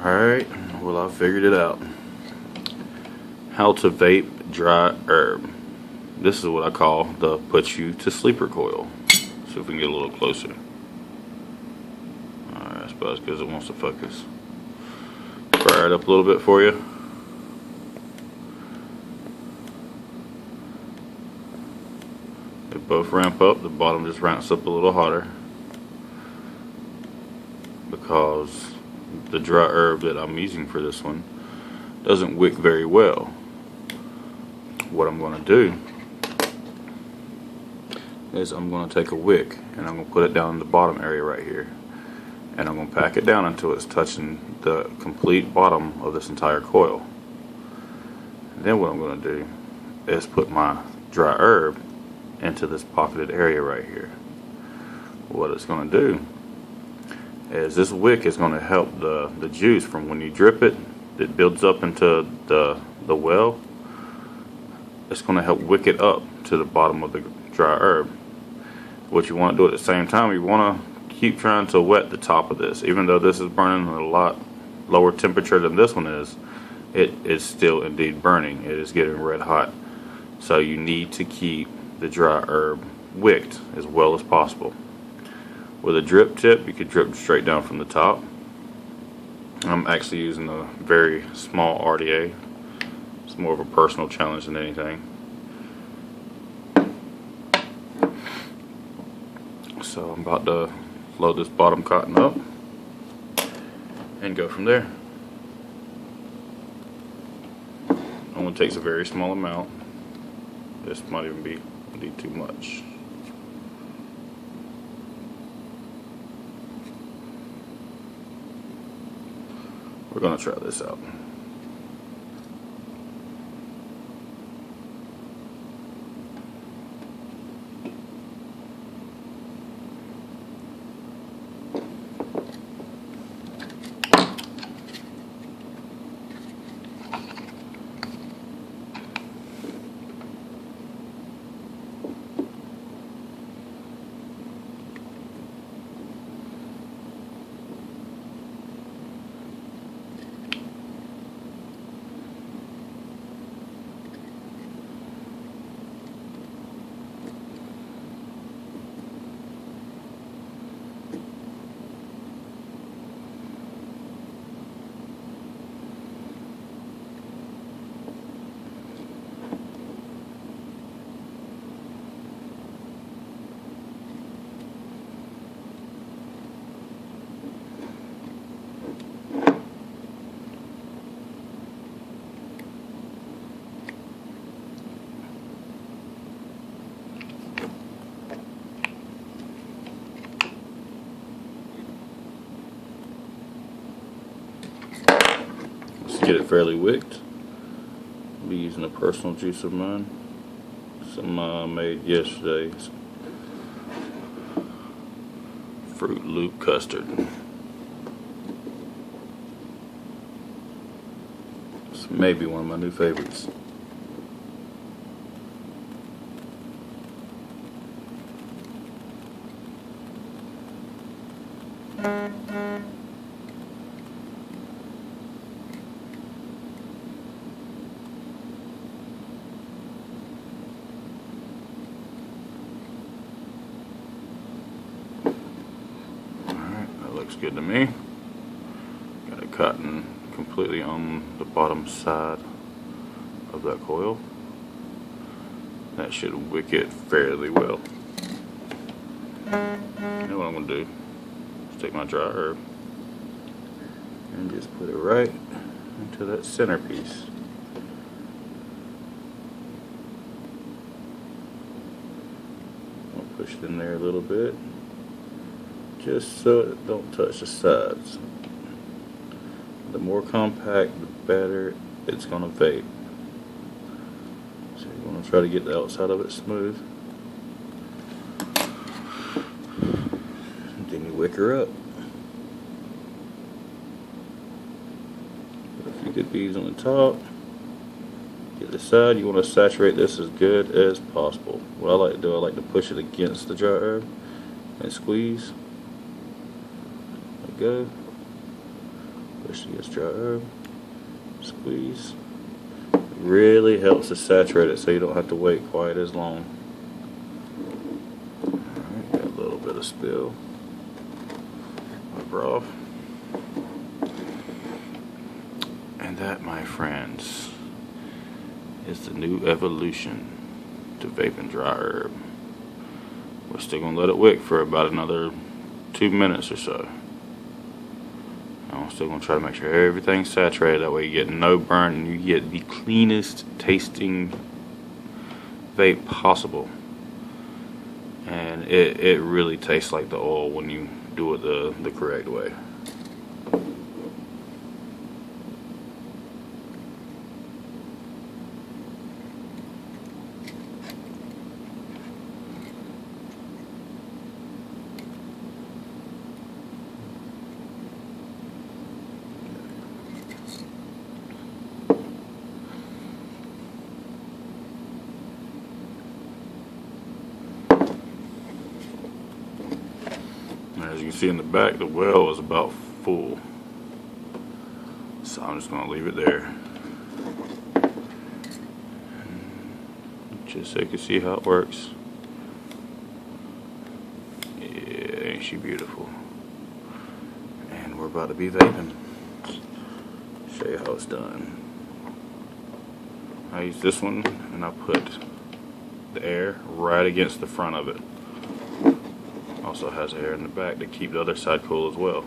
Alright, well, I figured it out. How to vape dry herb. This is what I call the put you to sleeper coil. See if we can get a little closer. Alright, that's about as good as it wants to focus. Fire it up a little bit for you. They both ramp up. The bottom just ramps up a little hotter because the dry herb that I'm using for this one doesn't wick very well. What I'm going to do is I'm going to take a wick and I'm going to put it down in the bottom area right here, and I'm going to pack it down until it's touching the complete bottom of this entire coil. And then what I'm going to do is put my dry herb into this pocketed area right here. What it's going to do is this wick is going to help the juice from when you drip it, it builds up into the well. It's going to help wick it up to the bottom of the dry herb. What you want to do at the same time, you want to keep trying to wet the top of this. Even though this is burning at a lot lower temperature than this one is, it is still indeed burning. It is getting red hot. So you need to keep the dry herb wicked as well as possible. With a drip tip, you could drip straight down from the top. I'm actually using a very small RDA. It's more of a personal challenge than anything. So I'm about to load this bottom cotton up and go from there. Only takes a very small amount. This might even be too much. We're going to try this out. Get it fairly wicked. I'll be using a personal juice of mine. Some I made yesterday. Fruit Loop custard. It's maybe one of my new favorites. Looks good to me. Got it cotton completely on the bottom side of that coil. That should wick it fairly well. Now what I'm going to do is take my dry herb and just put it right into that centerpiece. I'll push it in there a little bit, just so it don't touch the sides. The more compact, the better it's going to vape. So you want to try to get the outside of it smooth. And then you wick her up. Put a few good beads on the top. Get the side. You want to saturate this as good as possible. What I like to do, I like to push it against the dry herb and squeeze. There we go. Push against dry herb. Squeeze. It really helps to saturate it so you don't have to wait quite as long. Alright, got a little bit of spill. Wipe off. And that, my friends, is the new evolution to vaping dry herb. We're still going to let it wick for about another 2 minutes or so. I'm still going to try to make sure everything's saturated. That way you get no burn and you get the cleanest tasting vape possible. And it really tastes like the oil when you do it the correct way. As you can see in the back, the well is about full. So I'm just going to leave it there. Just so you can see how it works. Yeah, ain't she beautiful? And we're about to be vaping. Show you how it's done. I use this one and I put the air right against the front of it. Also has air in the back to keep the other side cool as well.